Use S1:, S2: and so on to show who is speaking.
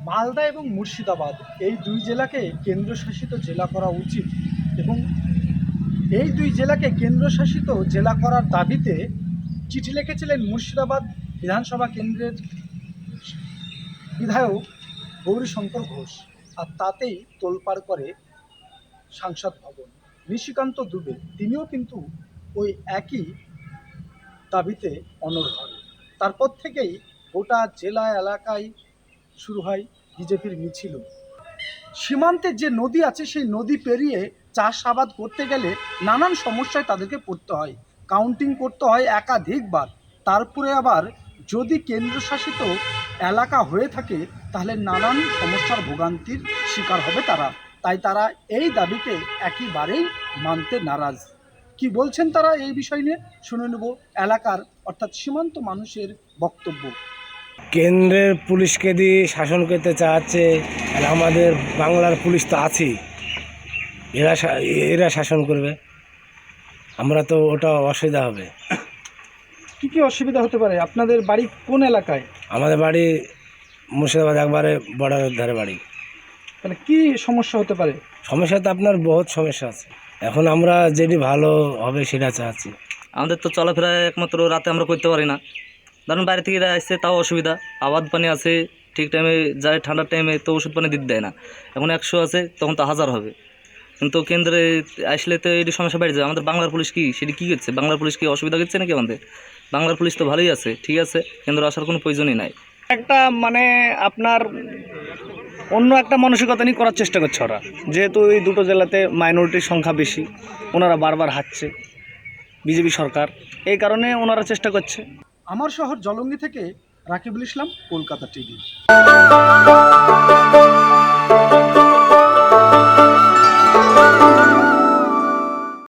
S1: মালদা এবং মুর্শিদাবাদ এই দুই জেলাকে কেন্দ্রশাসিত জেলা করা উচিত এবং এই দুই জেলাকে কেন্দ্রশাসিত জেলা করার দাবিতে চিঠি লিখেছিলেন মুর্শিদাবাদ বিধানসভা কেন্দ্রের বিধায়ক গৌরীশঙ্কর ঘোষ, আর তাতেই তোলপাড় করে সাংসদ ভবন। নিশিকান্ত দুবে তিনিও কিন্তু ওই একই দাবিতে অনড় হন। তারপর থেকেই গোটা জেলা এলাকায় শুরু হয় বিজেপির মিছিল। সীমান্তের যে নদী আছে সেই নদী পেরিয়ে চাষাবাদ করতে গেলে নানান সমস্যায় তাদেরকে পড়তে হয়, কাউন্টিং করতে হয় একাধিকবার। তারপরে আবার যদি কেন্দ্রশাসিত এলাকা হয়ে থাকে তাহলে নানান সমস্যার ভোগান্তির শিকার হবে তারা। তাই তারা এই দাবিতে একেবারেই মানতে নারাজ। কি বলছেন তারা এই বিষয় নিয়ে শুনে নেব এলাকার অর্থাৎ সীমান্ত মানুষের বক্তব্য।
S2: কেন্দ্রের পুলিশকে দিয়ে শাসন করতে চাচ্ছে, আর আমাদের বাংলার পুলিশ তো আছেই, এরা শাসন করবে, আমরা তো ওটা অসুবিধা হবে।
S1: কি কি অসুবিধা হতে পারে? আপনাদের বাড়ি কোন এলাকায়?
S2: আমাদের বাড়ি মুর্শিদাবাদ, একবারে বর্ডারের ধারে বাড়ি।
S1: তাহলে কি সমস্যা হতে পারে?
S2: সমস্যা তো আপনার বহুত সমস্যা আছে, এখন আমরা যেটি ভালো হবে সেটা চাচ্ছি।
S3: আমাদের তো চলাফেরা একমাত্র রাতে আমরা করতে পারি না, ধরুন বাইরে থেকে আসছে তাও অসুবিধা। আবাদ পানি আছে ঠিক টাইমে যায়, ঠান্ডার টাইমে তো ওষুধ পানি দিতে দেয় না। এখন 100 আছে তখন তো 1000 হবে, কিন্তু কেন্দ্রে আসলে তো এটি সমস্যা বেড়ে যায়। আমাদের বাংলার পুলিশ কি সেটি কী করছে? বাংলার পুলিশ কি অসুবিধা করছে নাকি? আমাদের বাংলার পুলিশ তো ভালোই আছে, ঠিক আছে, কেন্দ্র আসার কোনো প্রয়োজনই নাই।
S4: একটা মানে আপনার অন্য একটা মানসিকতা নিয়ে করার চেষ্টা করছে ওরা, যেহেতু এই দুটো জেলাতে মাইনরিটির সংখ্যা বেশি, ওনারা বারবার হাঁটছে বিজেপি সরকার, এই কারণে ওনারা চেষ্টা করছে।
S1: আমার শহর জলঙ্গি থেকে রাকিবুল ইসলাম, কলকাতা টিভি।